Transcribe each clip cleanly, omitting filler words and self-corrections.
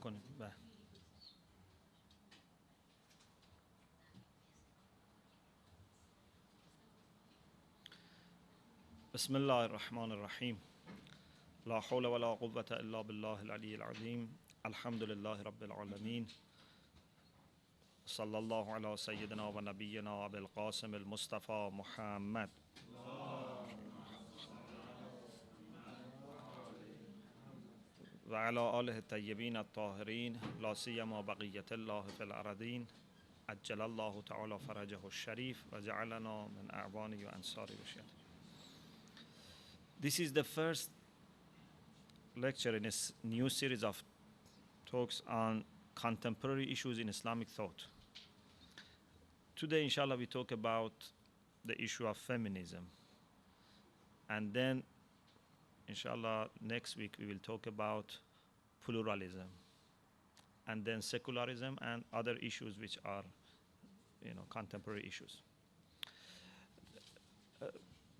نکنیم. بله. بسم الله الرحمن الرحیم. لا حول ولا قوة الا بالله العلی العظیم. الحمد لله رب العالمین. صلی الله علی سیدنا و نبینا ابی القاسم المصطفى محمد و علی آله الطیبین الطاهرین لا سیما بقیة الله فی الارضین عجل الله تعالی فرجه الشریف و جعلنا من اعوانه و انصاره و شیعته. This is the first lecture in a new series of talks on contemporary issues in Islamic thought. Today, inshallah, we talk about the issue of feminism. And then, inshallah, next week we will talk about pluralism. And then secularism and other issues which are, contemporary issues.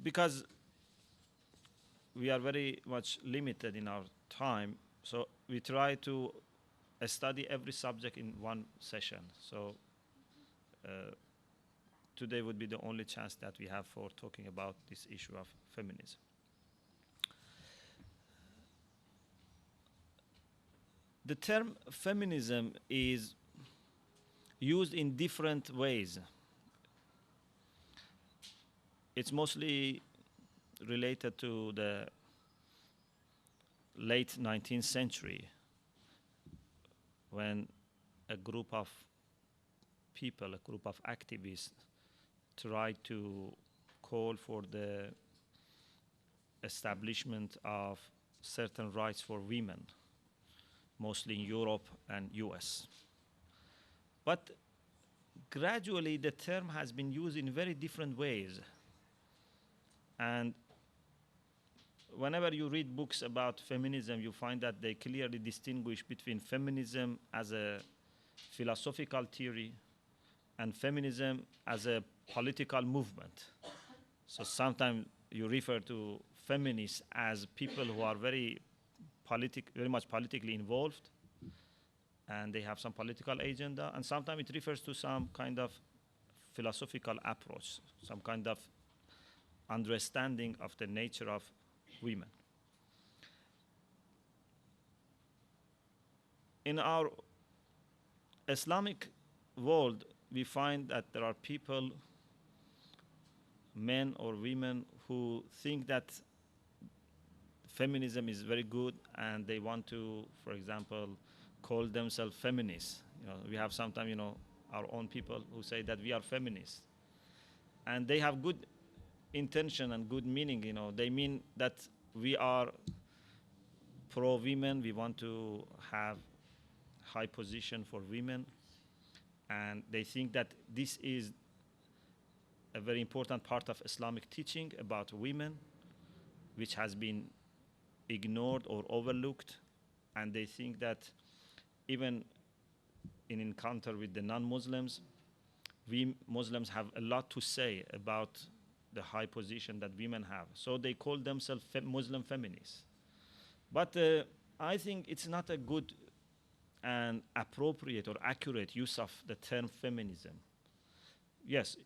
Because we are very much limited in our time, so we try to study every subject in one session. So today would be the only chance that we have for talking about this issue of feminism. The term feminism is used in different ways. It's mostly related to the late 19th century, when a group of people, a group of activists, tried to call for the establishment of certain rights for women, mostly in Europe and US. But gradually the term has been used in very different ways. And whenever you read books about feminism, you find that they clearly distinguish between feminism as a philosophical theory and feminism as a political movement. So sometimes you refer to feminists as people who are very much politically involved, and they have some political agenda, and sometimes it refers to some kind of philosophical approach, some kind of understanding of the nature of women. In our Islamic world, we find that there are people, men or women, who think that feminism is very good and they want to, for example, call themselves feminists. We have sometimes, our own people who say that we are feminists. And they have good intention and good meaning. They mean that we are pro-women, we want to have high position for women, and they think that this is a very important part of Islamic teaching about women, which has been ignored or overlooked, and they think that even in encounter with the non-Muslims, we Muslims have a lot to say about the high position that women have. So they call themselves Muslim feminists. But I think it's not a good and appropriate or accurate use of the term feminism. Yes,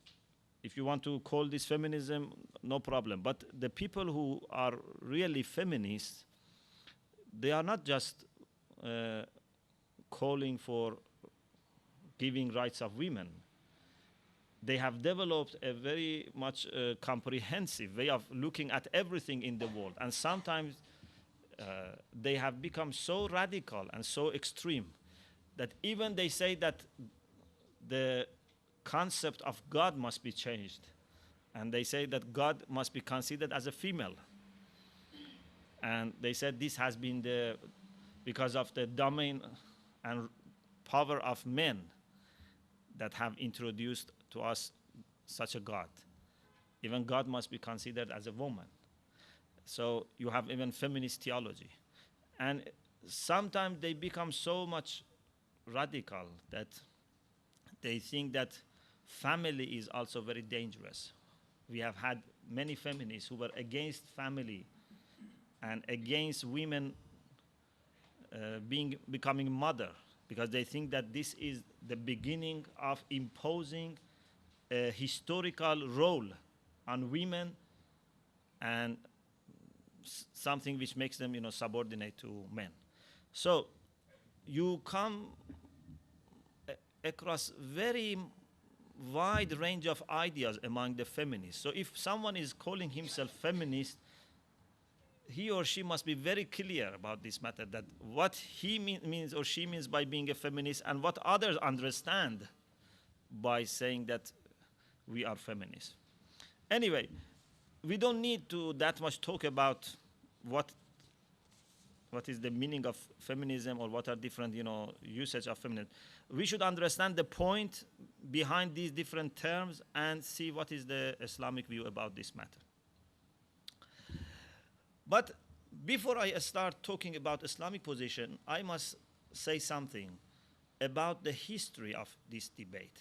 if you want to call this feminism, no problem. But the people who are really feminists, they are not just calling for giving rights of women. They have developed a very much comprehensive way of looking at everything in the world. And sometimes they have become so radical and so extreme that even they say that the concept of God must be changed. And they say that God must be considered as a female. And they said this has been because of the domain and power of men that have introduced to us such a God. Even God must be considered as a woman. So you have even feminist theology. And sometimes they become so much radical that they think that family is also very dangerous. We have had many feminists who were against family and against women becoming mother, because they think that this is the beginning of imposing a historical role on women, and something which makes them, subordinate to men. So you come across very wide range of ideas among the feminists. So if someone is calling himself feminist, he or she must be very clear about this matter, that what he means or she means by being a feminist, and what others understand by saying that we are feminists. Anyway, we don't need to that much talk about what is the meaning of feminism, or what are different, usage of feminism. We should understand the point behind these different terms and see what is the Islamic view about this matter. But before I start talking about Islamic position, I must say something about the history of this debate.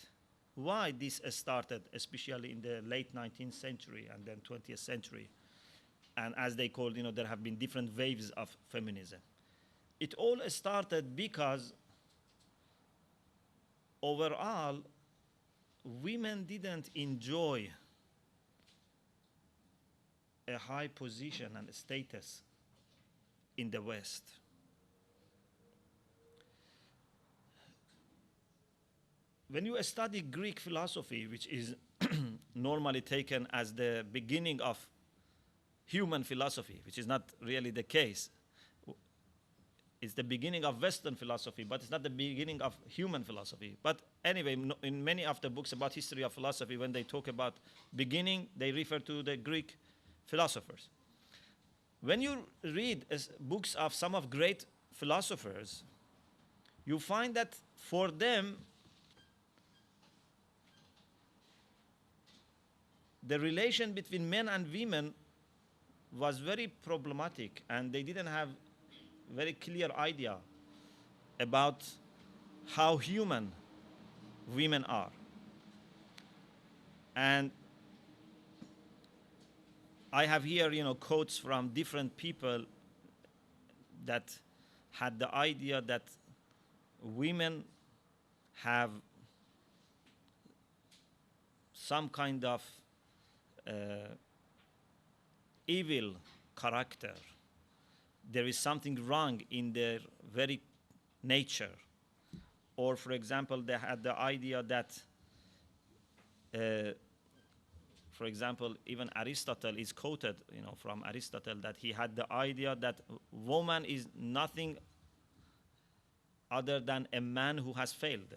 Why this started, especially in the late 19th century and then 20th century. And as they called, there have been different waves of feminism. It all started because overall, women didn't enjoy a high position and status in the West. When you study Greek philosophy, which is normally taken as the beginning of human philosophy, which is not really the case. It's the beginning of Western philosophy, but it's not the beginning of human philosophy. But anyway, in many of the books about history of philosophy, when they talk about beginning, they refer to the Greek philosophers. When you read books of some of great philosophers, you find that for them, the relation between men and women was very problematic, and they didn't have very clear idea about how human women are. And I have here, quotes from different people that had the idea that women have some kind of evil character. There is something wrong in their very nature. Or, for example, they had the idea that, for example, even Aristotle is quoted, from Aristotle, that he had the idea that woman is nothing other than a man who has failed.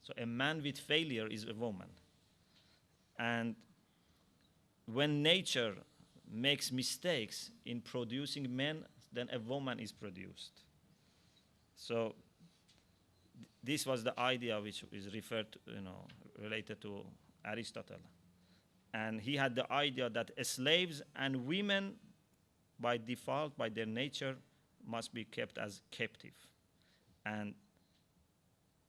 So a man with failure is a woman. And when nature makes mistakes in producing men, then a woman is produced. So this was the idea which is referred to, related to Aristotle. And he had the idea that slaves and women, by default, by their nature, must be kept as captive. And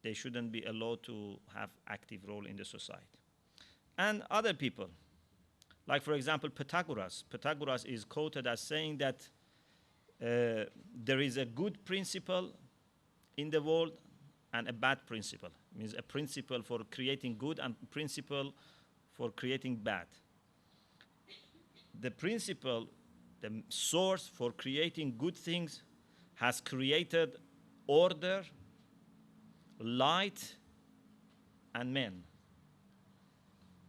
they shouldn't be allowed to have active role in the society. And other people, like, for example, Pythagoras. Pythagoras is quoted as saying that there is a good principle in the world and a bad principle. It means a principle for creating good and principle for creating bad. The principle, the source for creating good things, has created order, light, and men.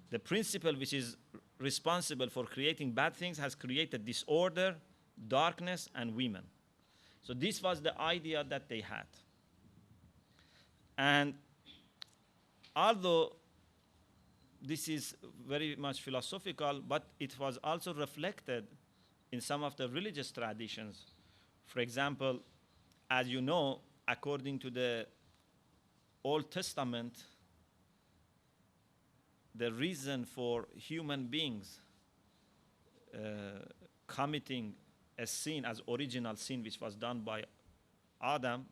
The principle which is responsible for creating bad things has created disorder, darkness, and women. So this was the idea that they had. And although this is very much philosophical, but it was also reflected in some of the religious traditions. For example, as you know, according to the Old Testament, the reason for human beings committing a sin as original sin, which was done by Adam,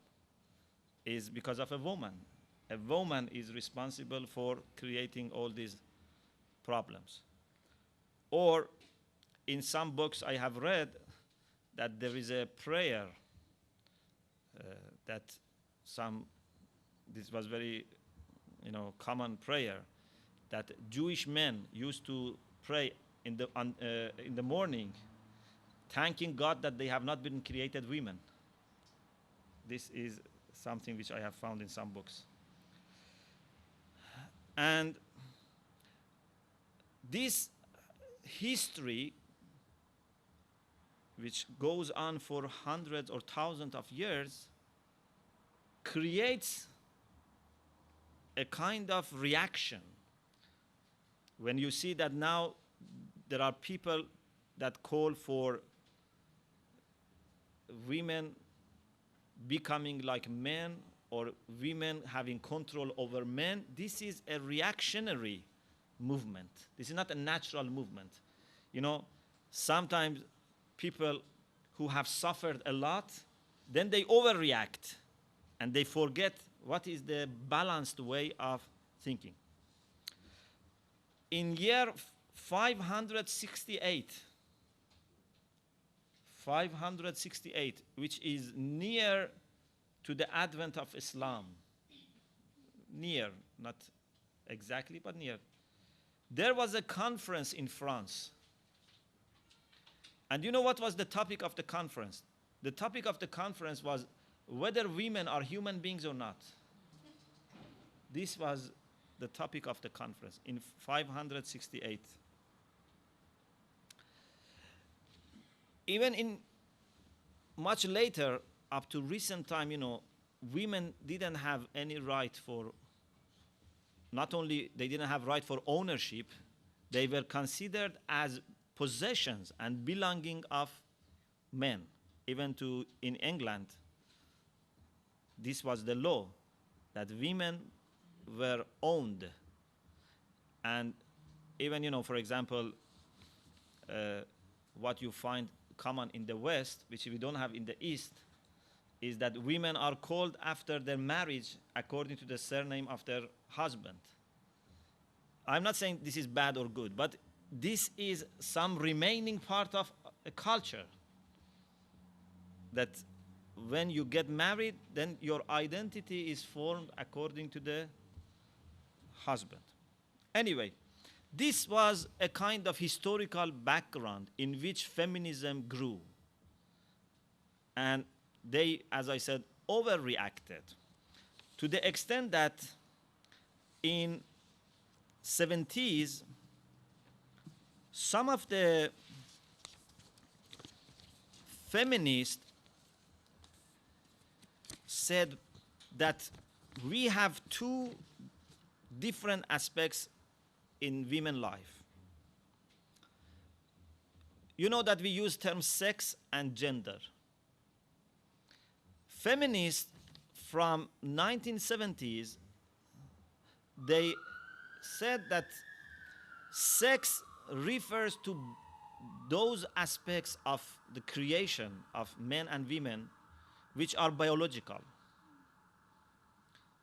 is because of a woman. A woman is responsible for creating all these problems. Or in some books I have read that there is a prayer that this was very, common prayer that Jewish men used to pray in the morning, thanking God that they have not been created women. This is something which I have found in some books. And this history, which goes on for hundreds or thousands of years, creates a kind of reaction. When you see that now there are people that call for women becoming like men or women having control over men, this is a reactionary movement. This is not a natural movement. Sometimes people who have suffered a lot, then they overreact and they forget what is the balanced way of thinking. In year 568, which is near to the advent of Islam, near, not exactly, but near, there was a conference in France. And you know what was the topic of the conference? The topic of the conference was whether women are human beings or not. This was the topic of the conference in 568. Even in much later, up to recent time, women didn't have any right for, not only they didn't have right for ownership, they were considered as possessions and belonging of men. Even in England, this was the law, that women were owned. And even, for example, what you find common in the West, which we don't have in the East, is that women are called after their marriage according to the surname of their husband. I'm not saying this is bad or good, but this is some remaining part of a culture, that when you get married, then your identity is formed according to the husband. Anyway, this was a kind of historical background in which feminism grew. And they, as I said, overreacted to the extent that in 70s, some of the feminists said that we have two different aspects in women's life. You know that we use terms sex and gender. Feminists from 1970s, they said that sex refers to those aspects of the creation of men and women which are biological.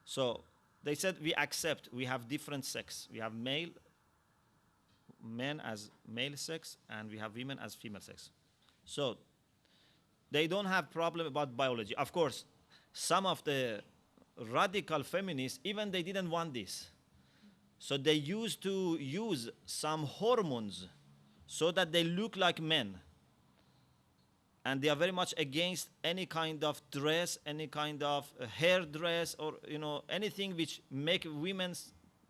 So they said we accept we have different sex. We have men as male sex, and we have women as female sex. So they don't have problem about biology. Of course, some of the radical feminists, even they didn't want this. So they used to use some hormones so that they look like men. And they are very much against any kind of dress, any kind of hair dress, or anything which make women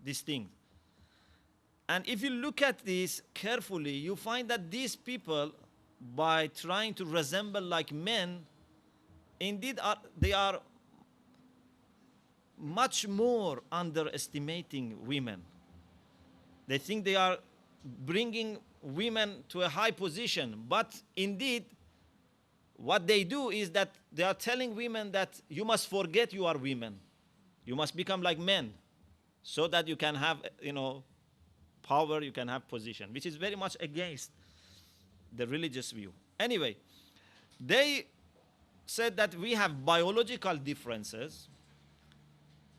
distinct. And if you look at this carefully, you find that these people, by trying to resemble like men, indeed they are much more underestimating women. They think they are bringing women to a high position, but indeed what they do is that they are telling women that you must forget you are women. You must become like men so that you can have, power, you can have position, which is very much against the religious view. Anyway, they said that we have biological differences,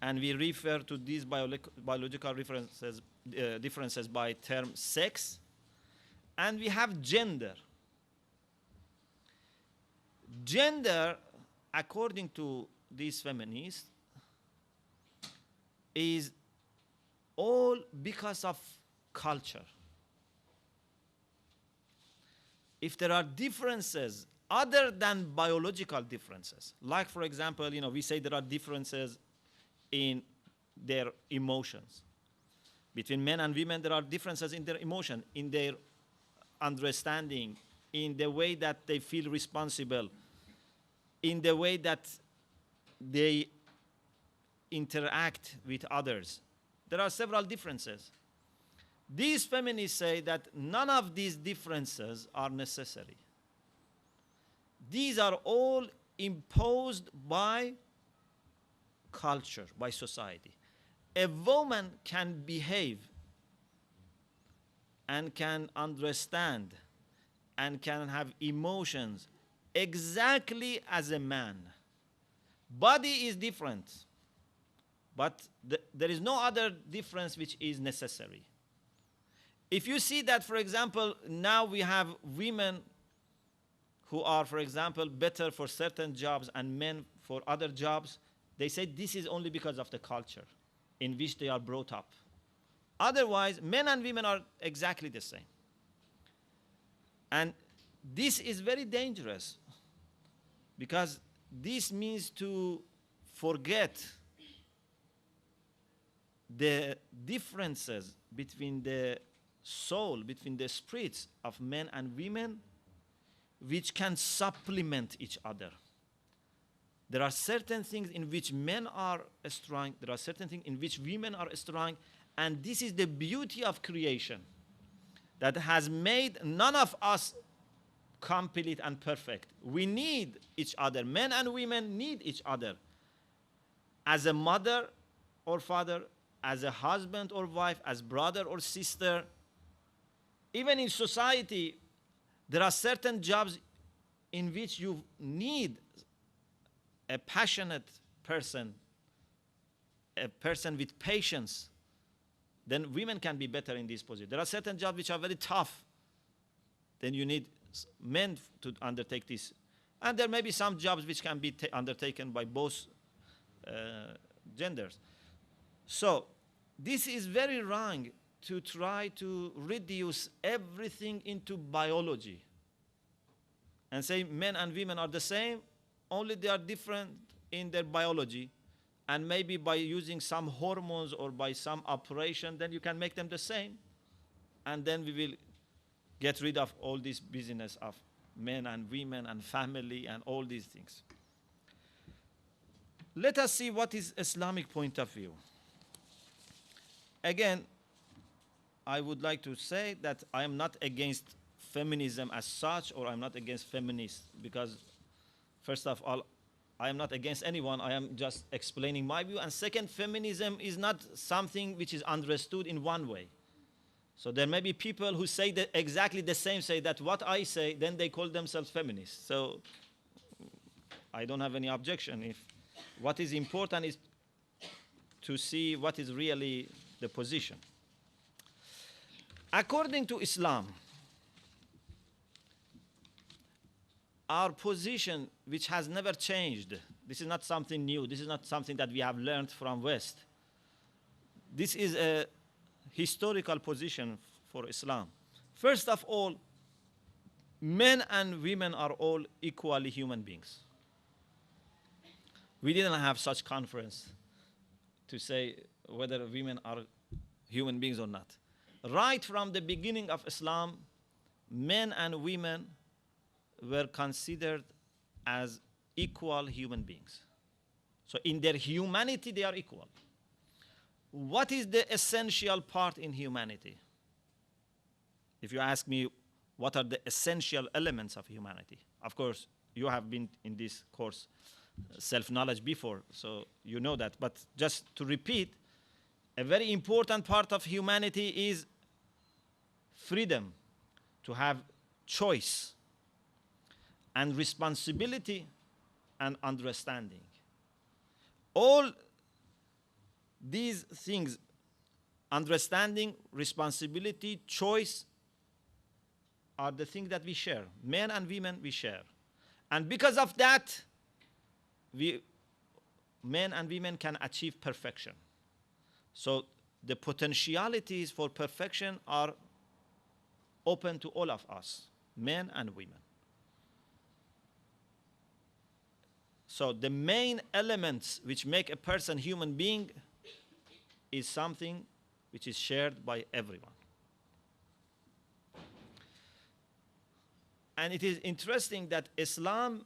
and we refer to these biological differences by term sex, and we have gender. Gender according to these feminists, is all because of culture. If there are differences other than biological differences, like for example, we say there are differences in their emotions. Between men and women, there are differences in their emotion, in their understanding, in the way that they feel responsible, in the way that they interact with others. There are several differences. These feminists say that none of these differences are necessary. These are all imposed by culture, by society. A woman can behave and can understand and can have emotions exactly as a man. Body is different, but there is no other difference which is necessary. If you see that, for example, now we have women who are, for example, better for certain jobs and men for other jobs, they say this is only because of the culture in which they are brought up. Otherwise, men and women are exactly the same. And this is very dangerous because this means to forget the differences between the soul, between the spirits of men and women, which can supplement each other. There are certain things in which men are strong, there are certain things in which women are strong, and this is the beauty of creation that has made none of us complete and perfect. We need each other. Men and women need each other. As a mother or father, as a husband or wife, as brother or sister. Even in society, there are certain jobs in which you need a passionate person, a person with patience. Then women can be better in this position. There are certain jobs which are very tough. Then you need men to undertake this. And there may be some jobs which can be undertaken by both genders. So this is very wrong to try to reduce everything into biology and say men and women are the same, only they are different in their biology, and maybe by using some hormones or by some operation, then you can make them the same, and then we will get rid of all this business of men and women and family and all these things. Let us see what is Islamic point of view. Again, I would like to say that I am not against feminism as such, or I'm not against feminists, because first of all, I am not against anyone. I am just explaining my view. And second, feminism is not something which is understood in one way. So there may be people who say that exactly the same, say that what I say, then they call themselves feminists. So I don't have any objection. If what is important is to see what is really the position. According to Islam, our position, which has never changed, this is not something new, this is not something that we have learned from West. This is a historical position for Islam. First of all, men and women are all equally human beings. We didn't have such conference to say whether women are human beings or not. Right from the beginning of Islam, men and women were considered as equal human beings. So in their humanity, they are equal. What is the essential part in humanity? If you ask me, what are the essential elements of humanity? Of course, you have been in this course, self-knowledge before, so you know that. But just to repeat, a very important part of humanity is freedom, to have choice, and responsibility and understanding. All these things, understanding, responsibility, choice, are the things that we share. Men and women, we share. And because of that, we men and women can achieve perfection. So the potentialities for perfection are open to all of us, men and women. So the main elements which make a person human being is something which is shared by everyone. And it is interesting that Islam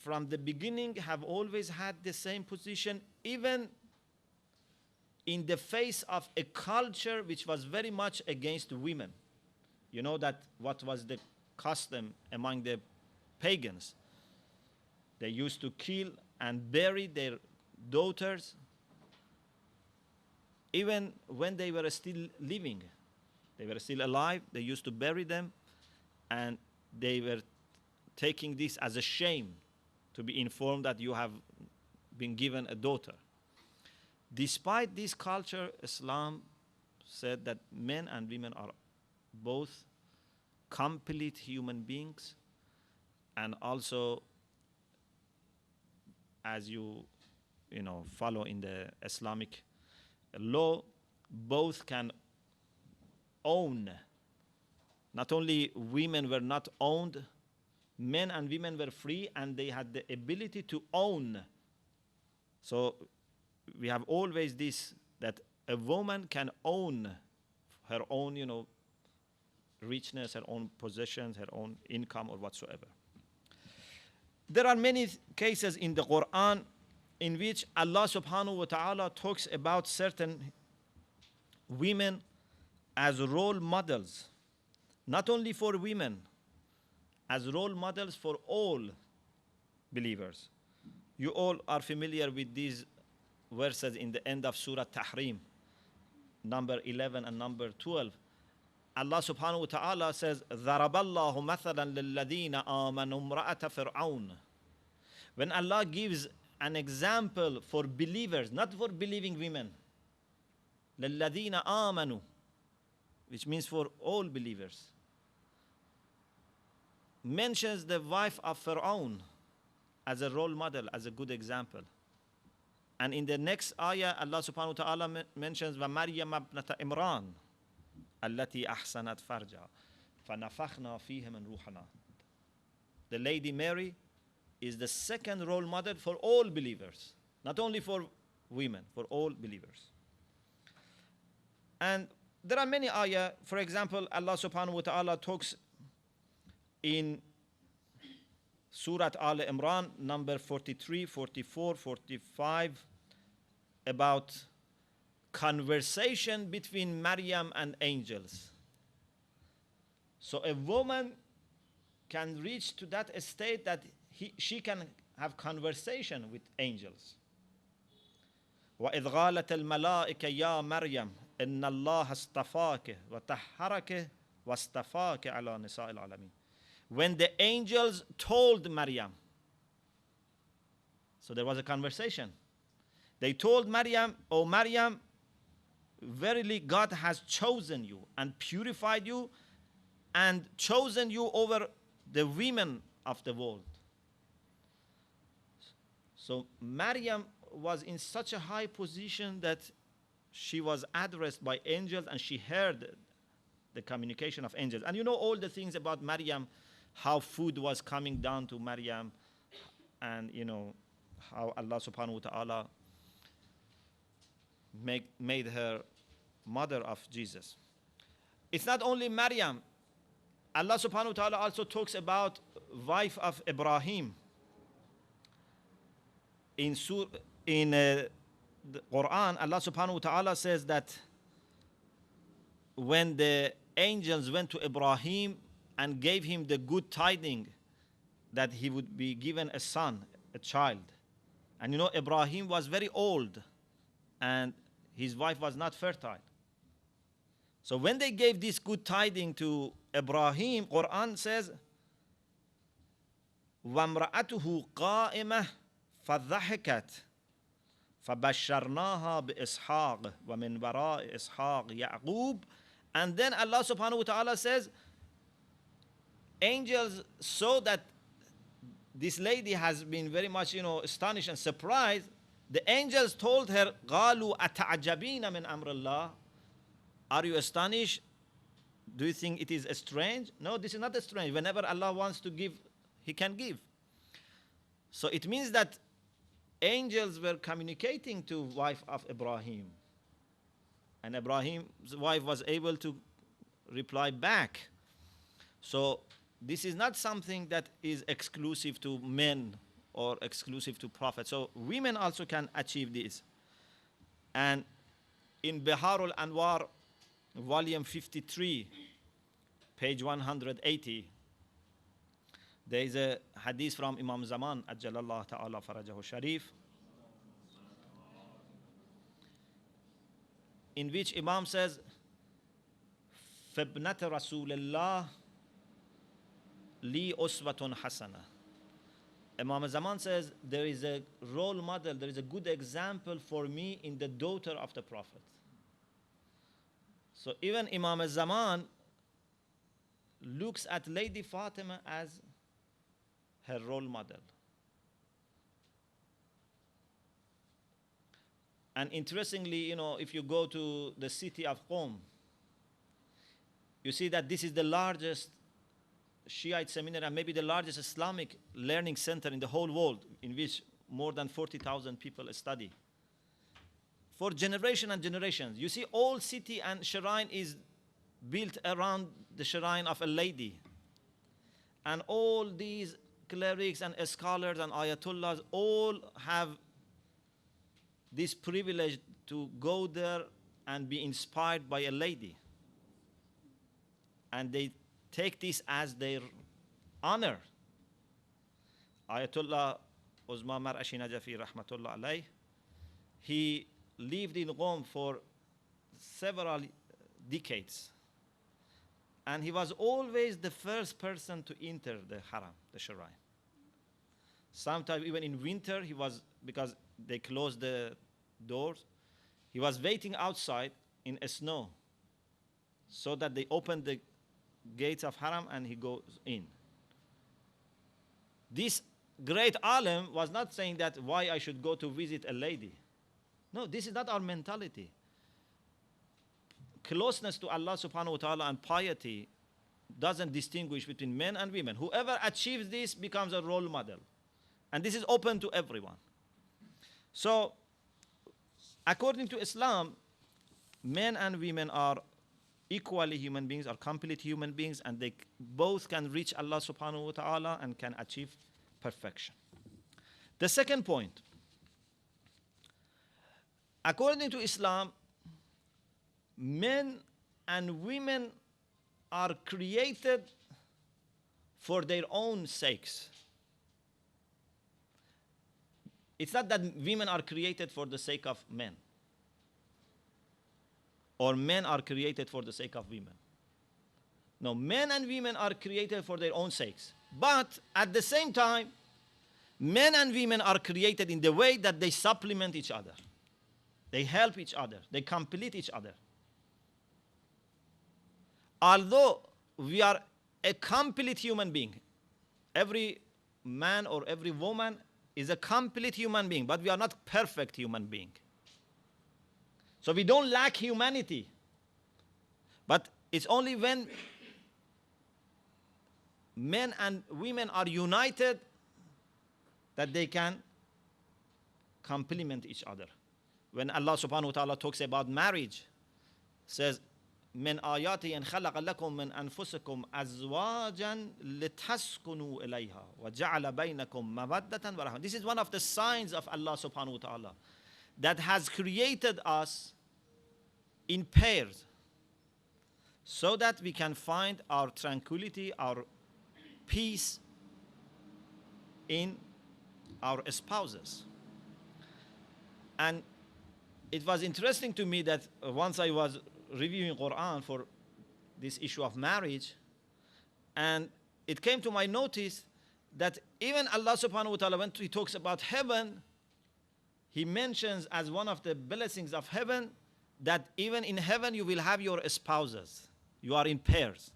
from the beginning have always had the same position, even in the face of a culture which was very much against women. You know that what was the custom among the pagans? They used to kill and bury their daughters even when they were still living. They were still alive, they used to bury them, and they were taking this as a shame to be informed that you have been given a daughter. Despite this culture, Islam said that men and women are both complete human beings, and also, as you follow in the Islamic law, both can own. Not only women were not owned, men and women were free, and they had the ability to own. So we have always this, that a woman can own her own, richness, her own possessions, her own income, or whatsoever. There are many cases in the Quran in which Allah subhanahu wa ta'ala talks about certain women as role models, not only for women, as role models for all believers. You all are familiar with these verses in the end of Surah Tahrim, number 11 and number 12. Allah subhanahu wa ta'ala says, ضَرَبَ اللَّهُ مَثَلًا لِلَّذِينَ آمَنُوا امْرَأَةَ فِرْعَوْنَ. When Allah gives an example for believers, not for believing women, لِلَّذِينَ آمَنُوا, which means for all believers, mentions the wife of Pharaoh as a role model, as a good example. And in the next ayah, Allah subhanahu wa ta'ala mentions وَمَرْيَمَ ابْنَةَ إِمْرَانَ التي أحسنت فرجها فنفخنا فيه من روحنا. The Lady Mary is the second role model for all believers, not only for women, for all believers. And there are many ayah. For example, Allah subhanahu wa ta'ala talks in Surah Al Imran, number 43, 44, 45, about conversation between Maryam and angels. So a woman can reach to that state that she can have conversation with angels. وَإِذْ غَالَتِ الْمَلَائِكَ يَا مَرْيَمْ إِنَّ اللَّهَ اسْتَفَاكِ وَطَهَّرَكِ وَاسْتَفَاكِ عَلَى نِسَاءِ الْعَالَمِينَ. When the angels told Maryam, so there was a conversation. They told Maryam, "O Maryam, verily God has chosen you and purified you and chosen you over the women of the world." So Maryam was in such a high position that she was addressed by angels, and she heard the communication of angels. And you know all the things about Maryam, how food was coming down to Maryam, and how Allah subhanahu wa ta'ala made her mother of Jesus. It's not only Maryam. Allah subhanahu wa ta'ala also talks about wife of Ibrahim. In the Quran, Allah subhanahu wa ta'ala says that when the angels went to Ibrahim and gave him the good tidings that he would be given a son, a child. And Ibrahim was very old and his wife was not fertile. So when they gave this good tidings to Ibrahim, Quran says, وَامْرَأَتُهُ قَائِمَةٌ فَضَحِكَتْ فَبَشَّرْنَاهَا بِإِسْحَاقَ وَمِنْ وَرَاءِ إِسْحَاقَ يَعْقُوبَ. And then Allah subhanahu wa ta'ala says, angels saw that this lady has been very much, astonished and surprised. The angels told her, قَالُوا أَتَعْجَبِينَ مِنْ أَمْرِ اللَّهِ. Are you astonished? Do you think it is strange? No, this is not strange. Whenever Allah wants to give, He can give. So it means that angels were communicating to wife of Ibrahim. And Ibrahim's wife was able to reply back. So this is not something that is exclusive to men or exclusive to prophets. So women also can achieve this. And in Bihar al-Anwar, volume 53, page 180, there is a hadith from Imam Zaman, Ajjalallah Ta'ala Farajahu Sharif, in which Imam says, فَابْنَةَ رَسُولِ اللَّهِ لِي أُسْوَةٌ حَسَنَةٌ. Imam Zaman says, there is a role model, there is a good example for me in the daughter of the Prophet. So even Imam Zaman looks at Lady Fatima as her role model. And interestingly, if you go to the city of Qom, you see that this is the largest Shiite seminary and maybe the largest Islamic learning center in the whole world, in which more than 40,000 people study. For generation and generations. You see, all city and shrine is built around the shrine of a lady. And all these clerics and scholars and ayatollahs all have this privilege to go there and be inspired by a lady. And they take this as their honor. Ayatollah Uzma Mar'ashi Najafi Rahmatullah alayh, he lived in Qom for several decades. And he was always the first person to enter the haram, the shrine. Sometimes even in winter, because they closed the doors, he was waiting outside in snow so that they opened the gates of haram and he goes in. This great alim was not saying that why I should go to visit a lady. No, this is not our mentality. Closeness to Allah subhanahu wa ta'ala and piety doesn't distinguish between men and women. Whoever achieves this becomes a role model. And this is open to everyone. So, according to Islam, men and women are equally human beings, are complete human beings, and they both can reach Allah subhanahu wa ta'ala and can achieve perfection. The second point, according to Islam, men and women are created for their own sakes. It's not that women are created for the sake of men, or men are created for the sake of women. No, men and women are created for their own sakes. But at the same time, men and women are created in the way that they supplement each other. They help each other. They complete each other. Although we are a complete human being, every man or every woman is a complete human being, but we are not perfect human being. So we don't lack humanity. But it's only when men and women are united that they can complement each other. When Allah subhanahu wa ta'ala talks about marriage, says, من آياته أن خلق لكم من أنفسكم أزواجا لتسكنوا إليها وجعل بينكم مودة ورحمة. This is one of the signs of Allah subhanahu wa ta'ala, that has created us in pairs so that we can find our tranquility, our peace in our spouses. And it was interesting to me that once I was reviewing Quran for this issue of marriage, and it came to my notice that even Allah subhanahu wa ta'ala, when He talks about heaven, He mentions as one of the blessings of heaven that even in heaven you will have your spouses. You are in pairs.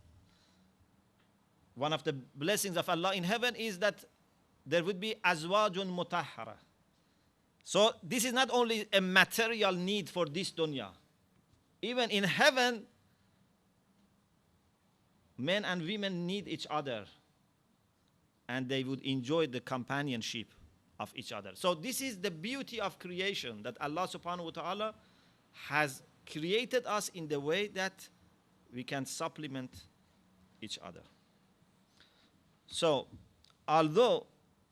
One of the blessings of Allah in heaven is that there would be azwajun mutahhara. So this is not only a material need for this dunya. Even in heaven, men and women need each other, and they would enjoy the companionship of each other. So this is the beauty of creation, that Allah subhanahu wa ta'ala has created us in the way that we can supplement each other. So although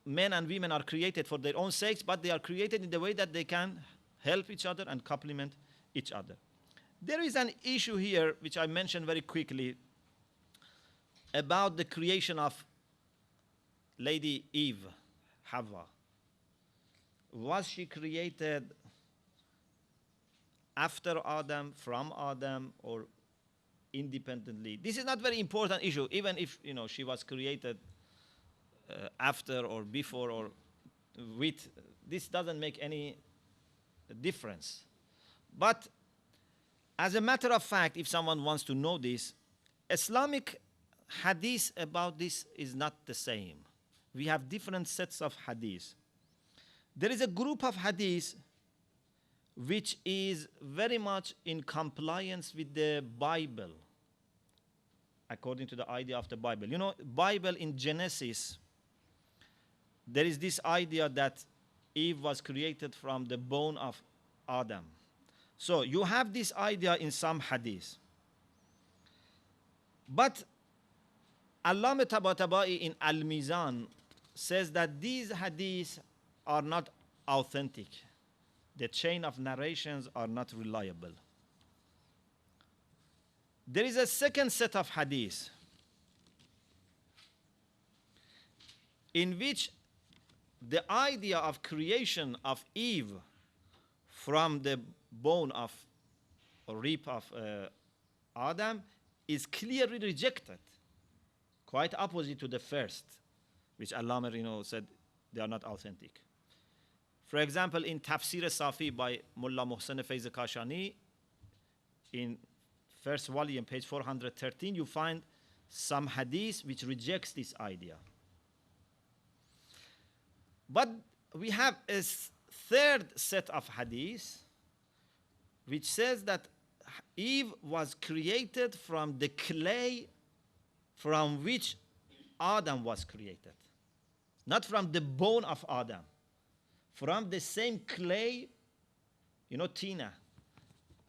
men and women are created for their own sakes, but they are created in the way that they can help each other and complement each other. There is an issue here which I mentioned very quickly about the creation of Lady Eve, Hawa. Was she created after Adam, from Adam, or independently? This is not very important issue, even if she was created after or before or with. This doesn't make any difference. But as a matter of fact, if someone wants to know this, Islamic hadith about this is not the same. We have different sets of hadith. There is a group of hadith which is very much in compliance with the Bible, according to the idea of the Bible. Bible in Genesis, there is this idea that Eve was created from the bone of Adam. So you have this idea in some hadith. But Allama Tabatabai in Al-Mizan says that these hadiths are not authentic. The chain of narrations are not reliable. There is a second set of hadiths in which the idea of creation of Eve from the bone of or rib of Adam is clearly rejected, quite opposite to the first, which Allama said they are not authentic. For example, in Tafsir Safi by Mullah Muhsin Faiz Kashani, in first volume, page 413, you find some hadith which rejects this idea. But we have a third set of hadith which says that Eve was created from the clay from which Adam was created. Not from the bone of Adam. From the same clay, tina.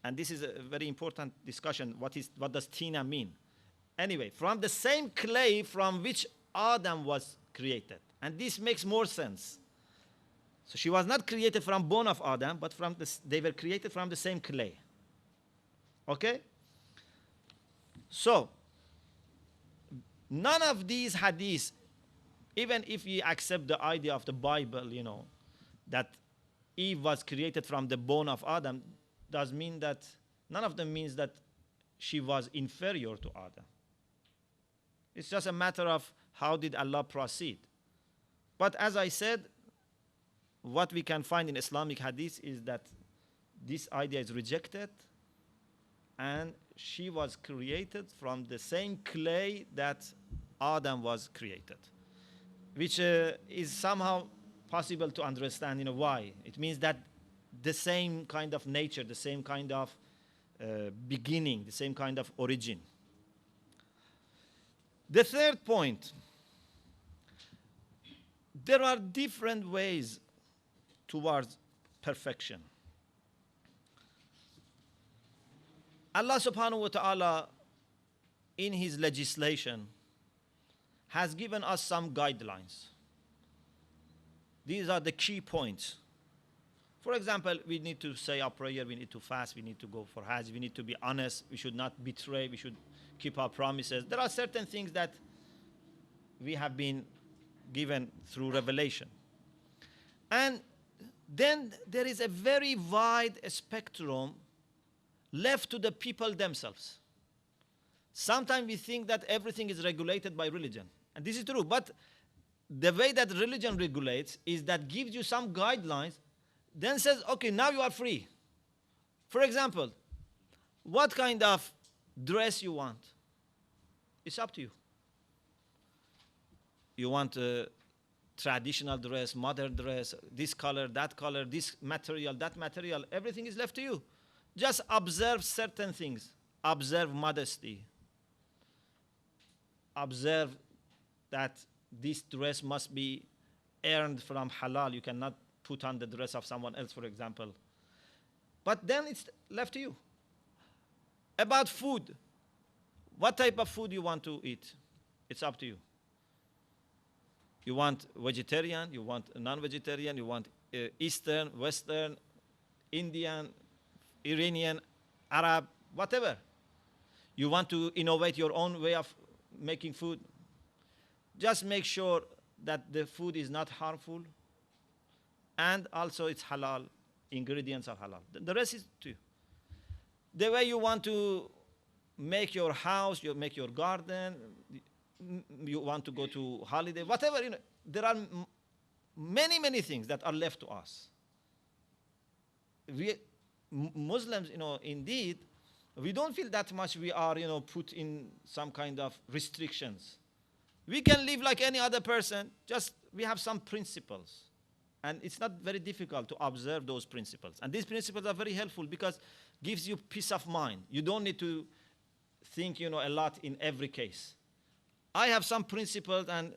And this is a very important discussion. What does tina mean? Anyway, from the same clay from which Adam was created. And this makes more sense. So she was not created from bone of Adam, but they were created from the same clay. Okay? So, none of these hadiths, even if we accept the idea of the Bible, that Eve was created from the bone of Adam, does mean that none of them means that she was inferior to Adam. It's just a matter of how did Allah proceed. But as I said, what we can find in Islamic hadith is that this idea is rejected, and she was created from the same clay that Adam was created, which is somehow possible to understand, why. It means that the same kind of nature, the same kind of beginning, the same kind of origin. The third point, there are different ways towards perfection. Allah subhanahu wa ta'ala, in His legislation, has given us some guidelines. These are the key points. For example, we need to say our prayer, we need to fast, we need to go for Hajj, we need to be honest, we should not betray, we should keep our promises. There are certain things that we have been given through revelation. And then there is a very wide spectrum left to the people themselves. Sometimes we think that everything is regulated by religion. And this is true, but the way that religion regulates is that gives you some guidelines, then says, okay, now you are free. For example, what kind of dress you want? It's up to you. You want traditional dress, modern dress, this color, this material, that material, everything is left to you. Just observe certain things. Observe modesty. Observe that this dress must be earned from halal. You cannot put on the dress of someone else, for example. But then it's left to you. About food, what type of food you want to eat, it's up to you. You want vegetarian, you want non-vegetarian, you want Eastern, Western, Indian, Iranian, Arab, whatever. You want to innovate your own way of making food. Just make sure that the food is not harmful and also it's halal, ingredients are halal. The rest is to you. The way you want to make your house, you make your garden, you want to go to holiday, whatever, there are many, many things that are left to us. We Muslims, indeed, we don't feel that much we are, put in some kind of restrictions. We can live like any other person, just we have some principles. And it's not very difficult to observe those principles. And these principles are very helpful because gives you peace of mind. You don't need to think, a lot in every case. I have some principles and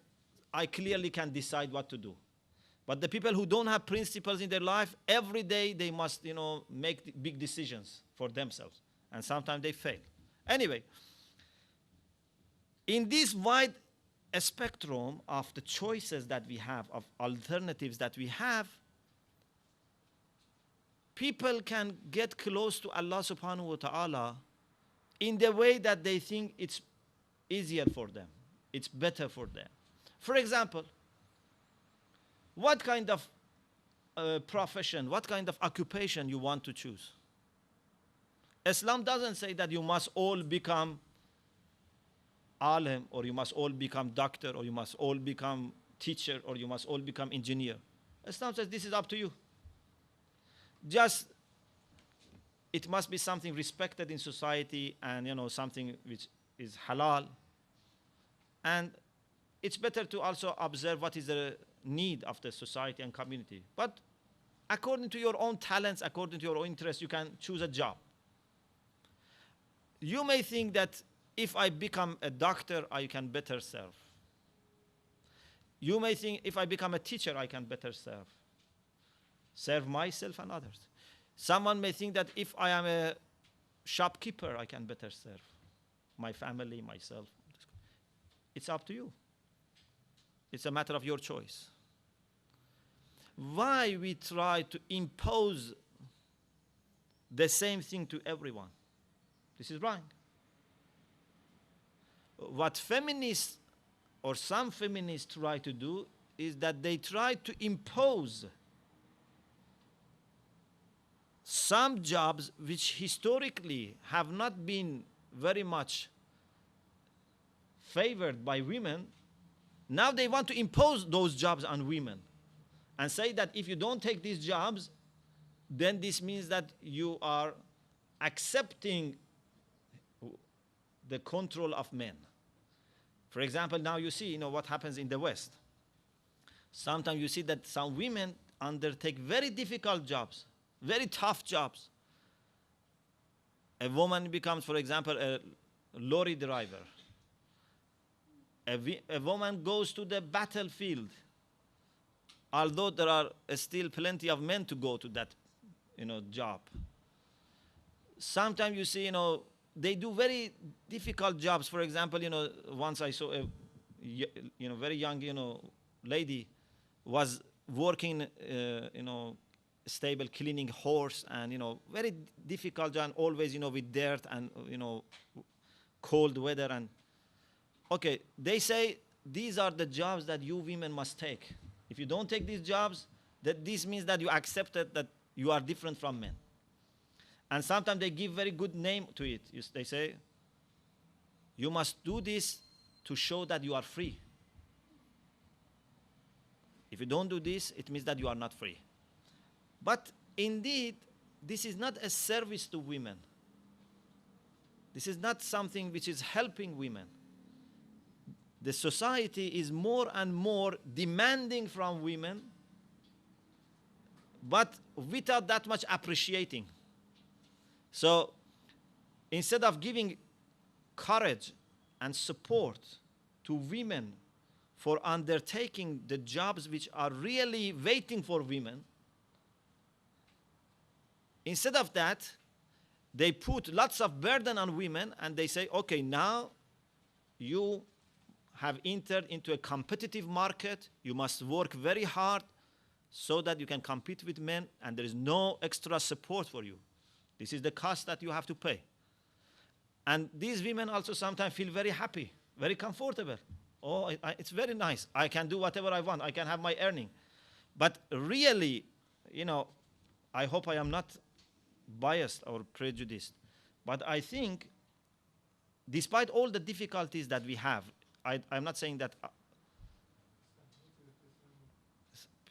I clearly can decide what to do. But the people who don't have principles in their life, every day they must, make big decisions for themselves. And sometimes they fail. Anyway, in this wide spectrum of the choices that we have, of alternatives that we have, people can get close to Allah subhanahu wa ta'ala in the way that they think it's easier for them. It's better for them. For example, what kind of profession, what kind of occupation you want to choose? Islam doesn't say that you must all become alim, or you must all become doctor, or you must all become teacher, or you must all become engineer. Islam says this is up to you. Just, it must be something respected in society and, something which is halal. And it's better to also observe what is the need of the society and community. But according to your own talents, according to your own interests, you can choose a job. You may think that if I become a doctor, I can better serve. You may think if I become a teacher, I can better serve myself and others. Someone may think that if I am a shopkeeper, I can better serve my family, myself. It's up to you. It's a matter of your choice. Why we try to impose the same thing to everyone? This is wrong. What feminists or some feminists try to do is that they try to impose some jobs which historically have not been very much favored by women. Now they want to impose those jobs on women and say that if you don't take these jobs, then this means that you are accepting the control of men. For example, now you see, what happens in the West. Sometimes you see that some women undertake very difficult jobs, very tough jobs. A woman becomes, for example, a lorry driver. A woman goes to the battlefield, although there are still plenty of men to go to that, job. Sometimes you see, they do very difficult jobs. For example, once I saw a, very young, lady was working, stable, cleaning horse, and very difficult job, always, with dirt and cold weather. And okay, they say these are the jobs that you women must take. If you don't take these jobs, that this means that you accepted that you are different from men. And sometimes they give very good name to it. They say, you must do this to show that you are free. If you don't do this, it means that you are not free. But indeed, this is not a service to women. This is not something which is helping women. the society is more and more demanding from women, but without that much appreciating. So instead of giving courage and support to women for undertaking the jobs which are really waiting for women, instead of that, they put lots of burden on women and they say, okay, now you have entered into a competitive market, you must work very hard so that you can compete with men, and there is no extra support for you. This is the cost that you have to pay. And these women also sometimes feel very happy, very comfortable. Oh, it's very nice. I can do whatever I want. I can have my earning. But really, you know, I hope I am not biased or prejudiced. But I think, despite all the difficulties that we have, I'm not saying that.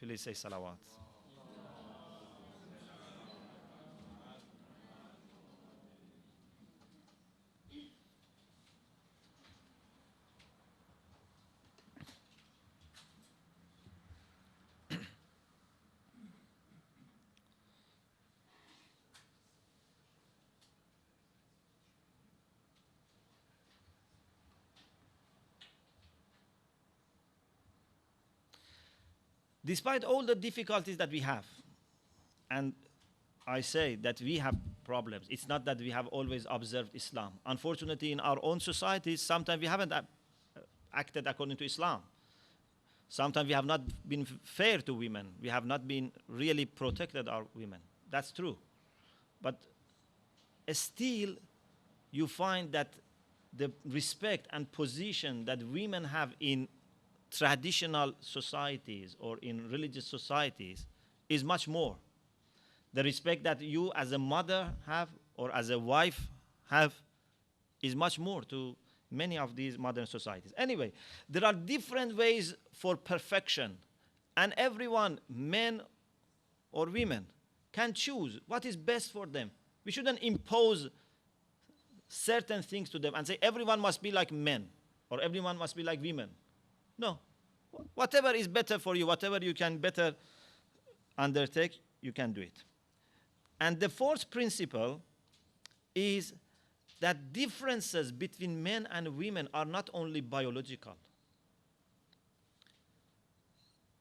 Please say salawat. Despite all the difficulties that we have, and I say that we have problems, it's not that we have always observed Islam. Unfortunately, in our own societies, sometimes we haven't acted according to Islam. Sometimes we have not been fair to women. We have not been really protected our women. That's true. But still, you find that the respect and position that women have in traditional societies or in religious societies is much more. The respect that you as a mother have or as a wife have is much more to many of these modern societies. Anyway, there are different ways for perfection, and everyone, men or women, can choose what is best for them. We shouldn't impose certain things to them and say everyone must be like men or everyone must be like women. No. Whatever is better for you, whatever you can better undertake, you can do it. And the fourth principle is that differences between men and women are not only biological.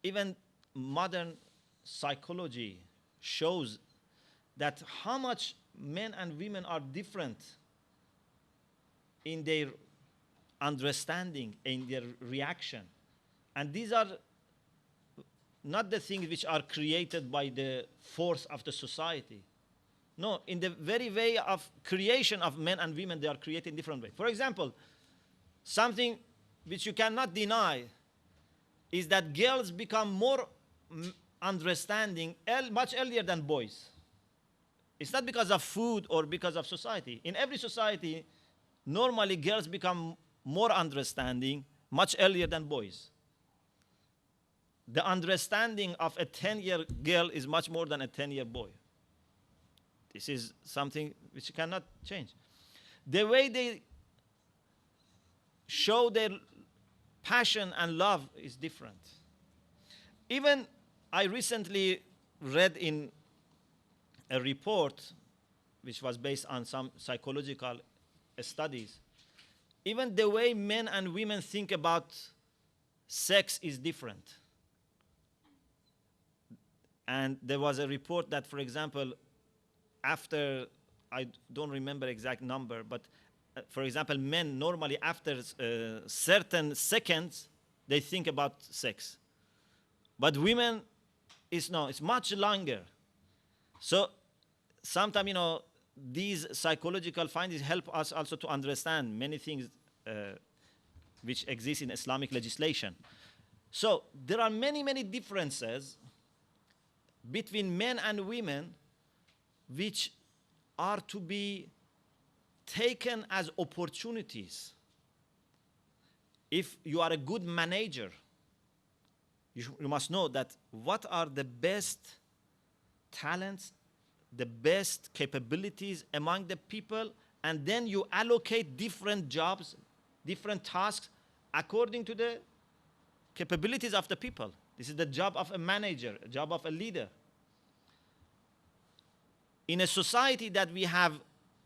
Even modern psychology shows that how much men and women are different in their understanding, in their reaction. And these are not the things which are created by the force of the society. No, in the very way of creation of men and women, they are created in different ways. For example, something which you cannot deny is that girls become more understanding much earlier than boys. It's not because of food or because of society. In every society, normally girls become more understanding much earlier than boys. The understanding of a 10-year girl is much more than a 10-year boy. This is something which cannot change. The way they show their passion and love is different. Even I recently read in a report which was based on some psychological studies, even the way men and women think about sex is different. And there was a report that, for example, after, I don't remember exact number, but for example, men normally after certain seconds, they think about sex. But women, it's much longer. So sometimes, these psychological findings help us also to understand many things which exist in Islamic legislation. So there are many, many differences between men and women which are to be taken as opportunities. If you are a good manager, you must know that what are the best talents, the best capabilities among the people, and then you allocate different jobs, different tasks according to the capabilities of the people. This is the job of a manager, a job of a leader. In a society that we have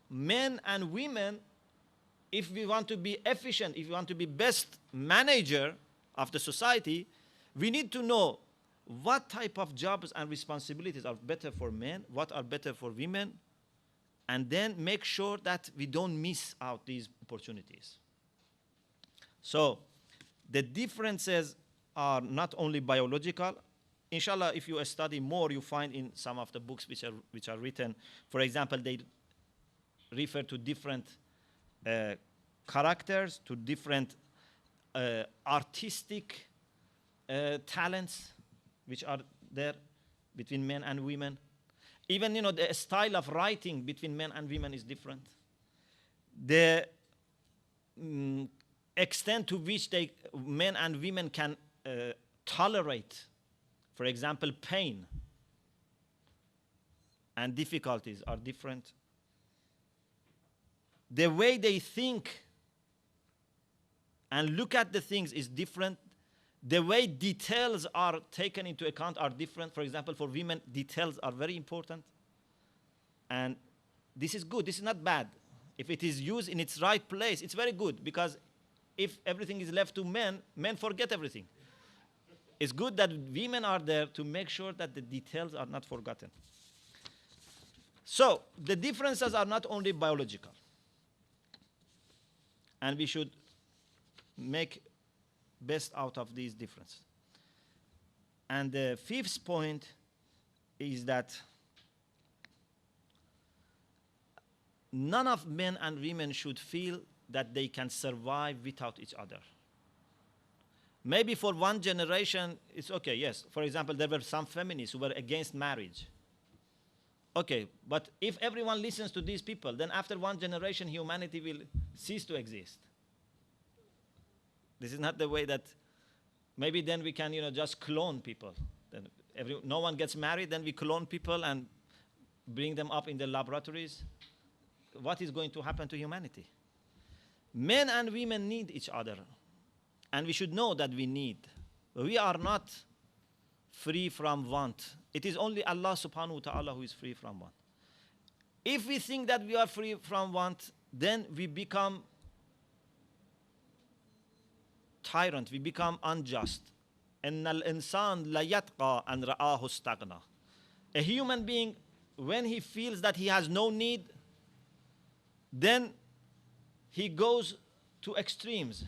men and women, if we want to be efficient, if we want to be best manager of the society, we need to know what type of jobs and responsibilities are better for men, what are better for women, and then make sure that we don't miss out these opportunities. So the differences are not only biological. Inshallah, if you study more, you find in some of the books which are written, for example, they refer to different characters, to different artistic talents which are there between men and women. Even, the style of writing between men and women is different. The extent to which men and women can tolerate, for example, pain and difficulties are different. The way they think and look at the things is different. The way details are taken into account are different. For example, for women, details are very important. And this is good. This is not bad. If it is used in its right place, it's very good, because if everything is left to men, men forget everything. It's good that women are there to make sure that the details are not forgotten. So the differences are not only biological. And we should make best out of these differences. And the fifth point is that none of men and women should feel that they can survive without each other. Maybe for one generation, it's okay, yes. For example, there were some feminists who were against marriage. Okay, but if everyone listens to these people, then after one generation, humanity will cease to exist. This is not the way that, maybe then we can, just clone people. Then no one gets married, then we clone people and bring them up in the laboratories. What is going to happen to humanity? Men and women need each other. And we should know that we need. We are not free from want. It is only Allah subhanahu wa ta'ala who is free from want. If we think that we are free from want, then we become tyrant, we become unjust. إِنَّ الْإِنسَانَ لَيَتْقَى أَنْ رَآهُ اسْتَغْنَى. A human being, when he feels that he has no need, then he goes to extremes.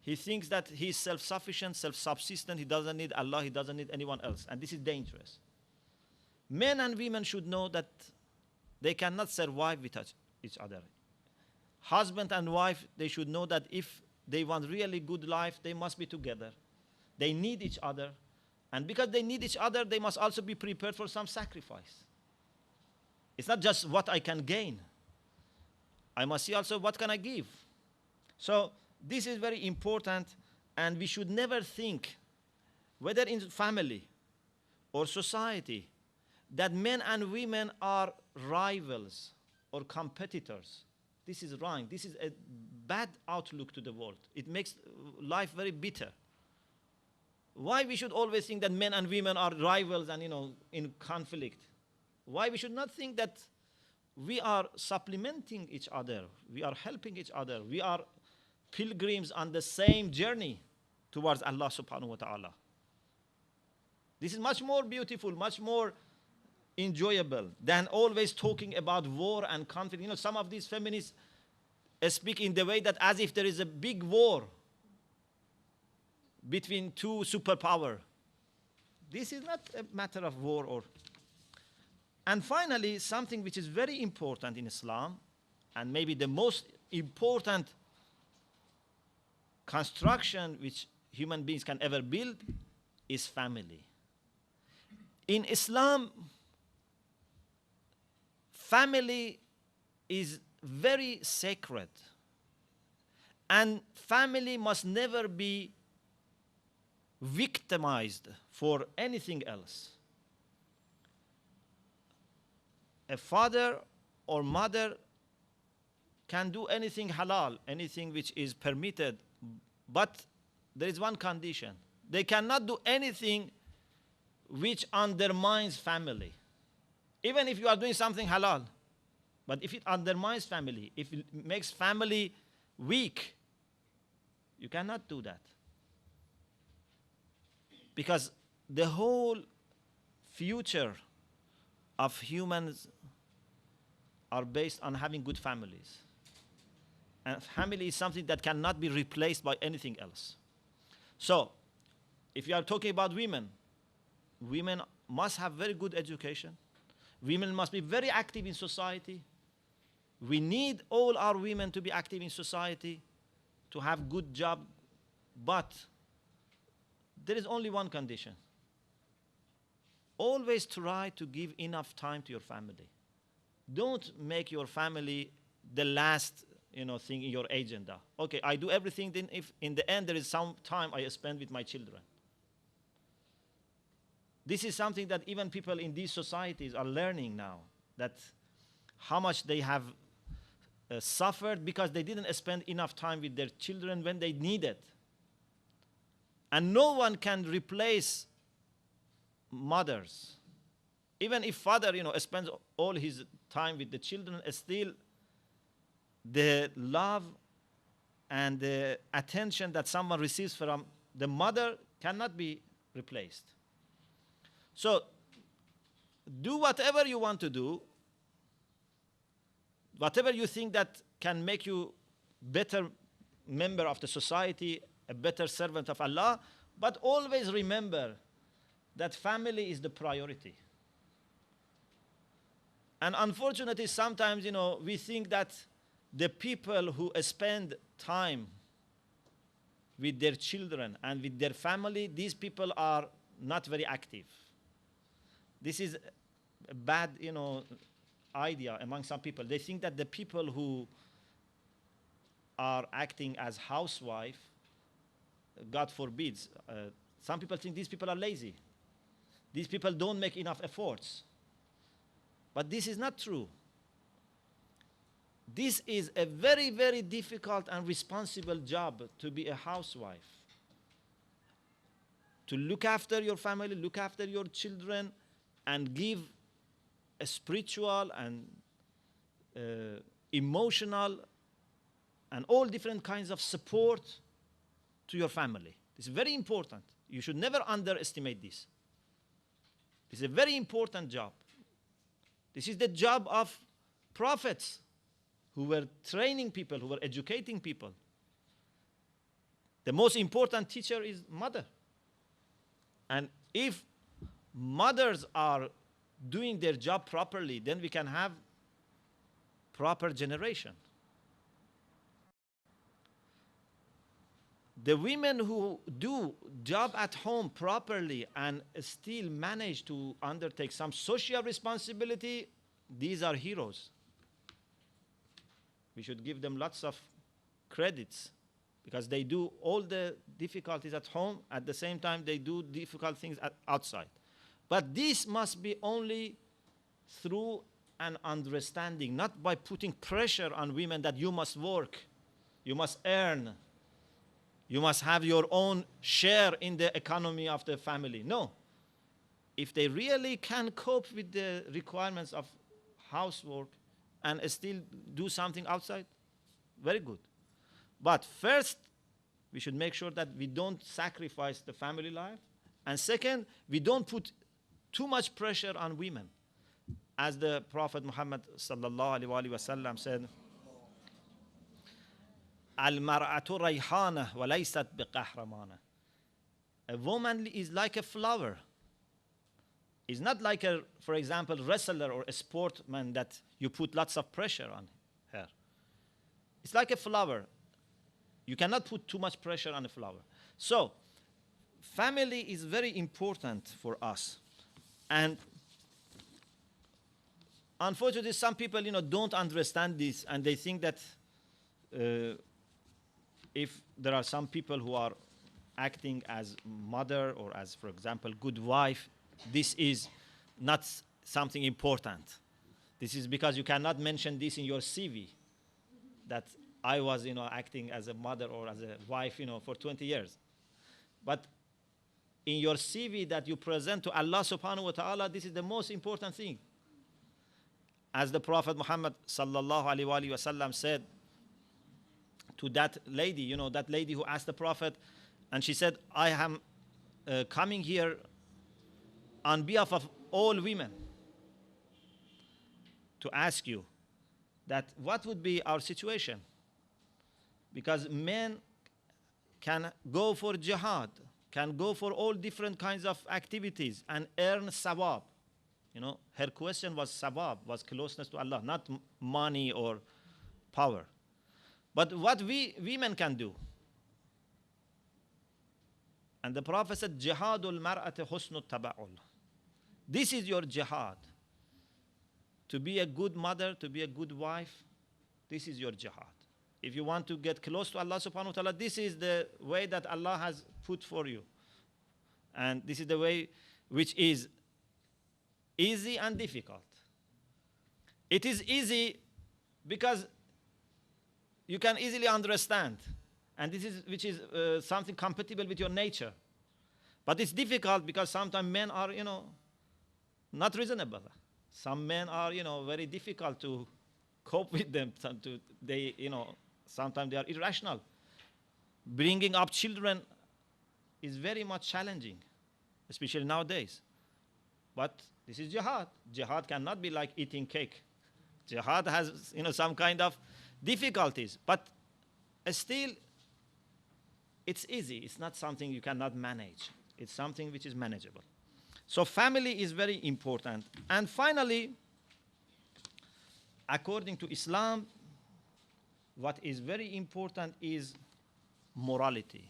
He thinks that he is self-sufficient, self-subsistent, he doesn't need Allah, he doesn't need anyone else. And this is dangerous. Men and women should know that they cannot survive without each other. Husband and wife, they should know that if they want really good life, they must be together. They need each other. And because they need each other, they must also be prepared for some sacrifice. It's not just what I can gain. I must see also what can I give. So this is very important, and we should never think, whether in family or society, that men and women are rivals or competitors. This is wrong. This is a bad outlook to the world. It makes life very bitter. Why we should always think that men and women are rivals and, in conflict? Why we should not think that we are supplementing each other, we are helping each other, we are pilgrims on the same journey towards Allah subhanahu wa ta'ala. This is much more beautiful, much more enjoyable than always talking about war and conflict. Some of these feminists speak in the way that as if there is a big war between two superpowers. This is not a matter of war or... And finally, something which is very important in Islam, and maybe the most important construction which human beings can ever build, is family. In Islam, family is very sacred, and family must never be victimized for anything else. A father or mother can do anything halal, anything which is permitted But there is one condition. They cannot do anything which undermines family. Even if you are doing something halal, but if it undermines family, if it makes family weak, you cannot do that. Because the whole future of humans are based on having good families. And family is something that cannot be replaced by anything else. So, if you are talking about women, women must have very good education. Women must be very active in society. We need all our women to be active in society, to have good job, but there is only one condition. Always try to give enough time to your family. Don't make your family the last thing in your agenda. Okay, I do everything, then if in the end there is some time I spend with my children. This is something that even people in these societies are learning now, that how much they have suffered because they didn't spend enough time with their children when they needed. And no one can replace mothers. Even if father, spends all his time with the children, still the love and the attention that someone receives from the mother cannot be replaced. So, do whatever you want to do, whatever you think that can make you better member of the society, a better servant of Allah, but always remember that family is the priority. And unfortunately, sometimes, we think that the people who spend time with their children and with their family, these people are not very active. This is a bad, idea among some people. They think that the people who are acting as housewife, God forbids, some people think these people are lazy. These people don't make enough efforts. But this is not true. This is a very, very difficult and responsible job to be a housewife. To look after your family, look after your children, and give a spiritual and emotional and all different kinds of support to your family. It's very important. You should never underestimate this. It's a very important job. This is the job of prophets who were training people, who were educating people. The most important teacher is mother. And if mothers are doing their job properly, then we can have proper generation. The women who do job at home properly and still manage to undertake some social responsibility, these are heroes. We should give them lots of credits because they do all the difficulties at home. At the same time, they do difficult things outside. But this must be only through an understanding, not by putting pressure on women that you must work, you must earn, you must have your own share in the economy of the family. No. If they really can cope with the requirements of housework and still do something outside, very good. But first, we should make sure that we don't sacrifice the family life. And second, we don't put too much pressure on women. As the Prophet Muhammad sallallahu alaihi wasallam said, Al-mar'atu rayhana wa laysat biqahramana. A woman is like a flower. It's not like a, for example, wrestler or a sportsman that you put lots of pressure on her. It's like a flower. You cannot put too much pressure on a flower. So, family is very important for us. And unfortunately, some people, don't understand this, and they think that if there are some people who are acting as mother or as, for example, good wife, this is not something important. This is because you cannot mention this in your CV, that I was, acting as a mother or as a wife, for 20 years. But in your CV that you present to Allah subhanahu wa ta'ala, this is the most important thing. As the Prophet Muhammad sallallahu alaihi wasallam said to that lady, that lady who asked the Prophet, and she said, I am coming here on behalf of all women to ask you that what would be our situation? Because men can go for jihad, can go for all different kinds of activities and earn sawab. Her question was sawab, was closeness to Allah, not money or power. But what we women can do? And the Prophet said, Jihadul mar'ati husnul taba'ul. This is your jihad. To be a good mother, to be a good wife, this is your jihad. If you want to get close to Allah subhanahu wa ta'ala, this is the way that Allah has put for you. And this is the way which is easy and difficult. It is easy because you can easily understand. And this is which is something compatible with your nature. But it's difficult because sometimes men are, not reasonable. Some men are, very difficult to cope with them. Sometimes they are irrational. Bringing up children is very much challenging, especially nowadays. But this is jihad. Jihad cannot be like eating cake. Jihad has, some kind of difficulties. But still, it's easy. It's not something you cannot manage. It's something which is manageable. So family is very important. And finally, according to Islam, what is very important is morality,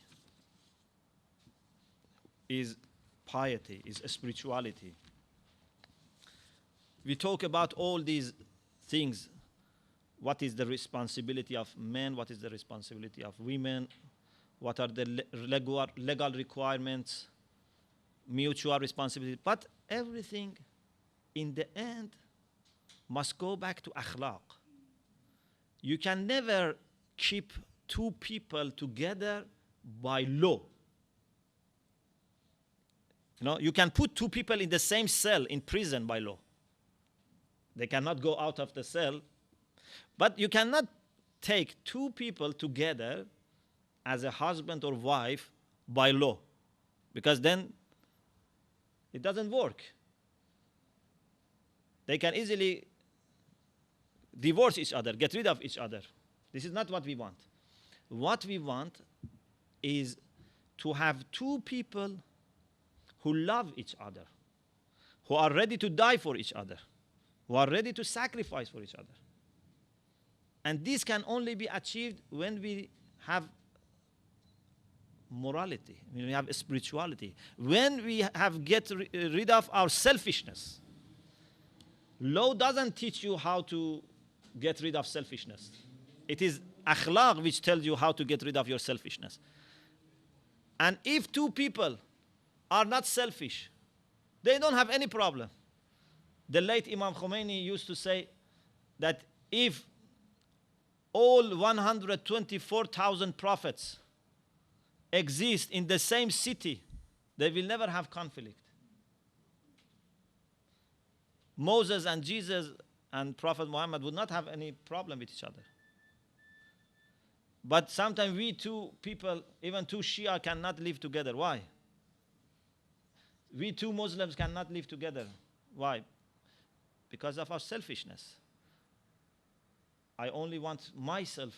is piety, is spirituality. We talk about all these things. What is the responsibility of men? What is the responsibility of women? What are the legal requirements? Mutual responsibility. But everything, in the end, must go back to akhlaq. You can never keep two people together by law. You can put two people in the same cell in prison by law. They cannot go out of the cell. But you cannot take two people together as a husband or wife by law, because then it doesn't work. They can easily divorce each other, get rid of each other. This is not what we want. What we want is to have two people who love each other, who are ready to die for each other, who are ready to sacrifice for each other. And this can only be achieved when we have morality, when we have spirituality, when we have get rid of our selfishness. Law doesn't teach you how to get rid of selfishness. It is akhlaq which tells you how to get rid of your selfishness. And if two people are not selfish, they don't have any problem. The late Imam Khomeini used to say that if all 124,000 prophets exist in the same city, they will never have conflict. Moses and Jesus and Prophet Muhammad would not have any problem with each other. But sometimes we two people, even two Shia, cannot live together. Why? We two Muslims cannot live together. Why? Because of our selfishness. I only want myself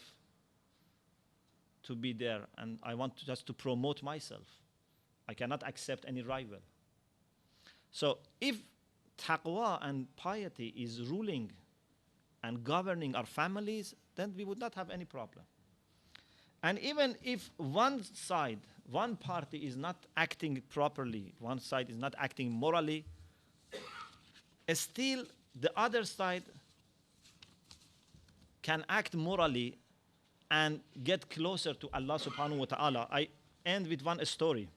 to be there, and I want just to promote myself. I cannot accept any rival. So if taqwa and piety is ruling and governing our families, then we would not have any problem. And even if one side, one party is not acting properly, one side is not acting morally, still the other side can act morally and get closer to Allah subhanahu wa ta'ala. I end with one story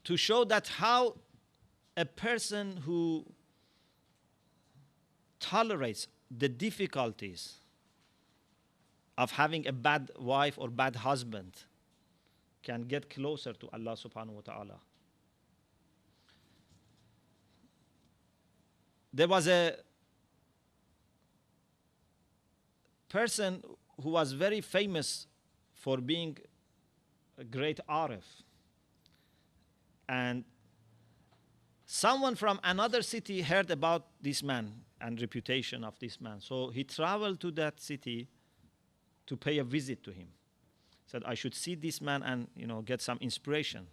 to show that how a person who tolerates the difficulties of having a bad wife or bad husband can get closer to Allah subhanahu wa ta'ala. There was a person who was very famous for being a great arif. And someone from another city heard about this man and reputation of this man. So he traveled to that city to pay a visit to him. Said, I should see this man and get some inspiration.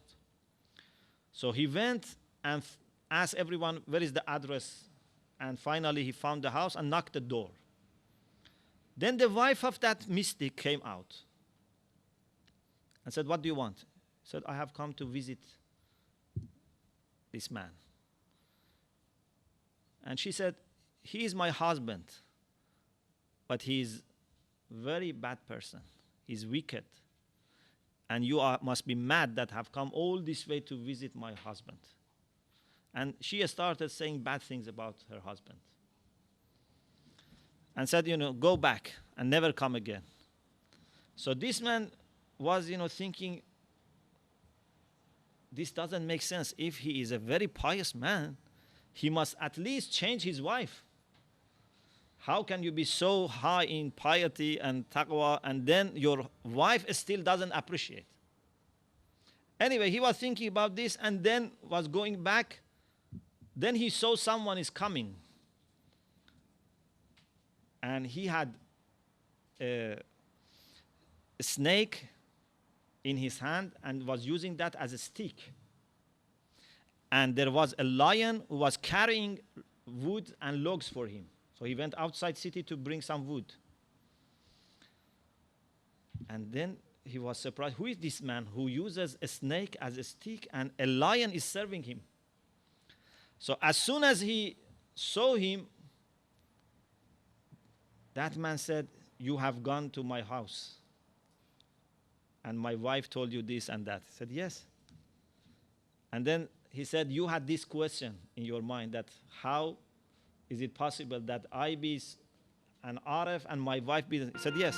So he went and asked everyone, where is the address? And finally he found the house and knocked the door. Then the wife of that mystic came out and said, what do you want? He said, I have come to visit this man. And she said, he is my husband, but he is a very bad person. He's wicked. And you must be mad that have come all this way to visit my husband. And she started saying bad things about her husband. And said, go back and never come again. So this man was, thinking, this doesn't make sense. If he is a very pious man, he must at least change his wife. How can you be so high in piety and taqwa and then your wife still doesn't appreciate? Anyway, he was thinking about this and then was going back. Then he saw someone is coming. And he had a snake in his hand and was using that as a stick. And there was a lion who was carrying wood and logs for him. So he went outside city to bring some wood. And then he was surprised, who is this man who uses a snake as a stick and a lion is serving him? So as soon as he saw him, that man said, you have gone to my house. And my wife told you this and that. He said, yes. And then he said, you had this question in your mind that how is it possible that I be an Arif and my wife be? He said, yes.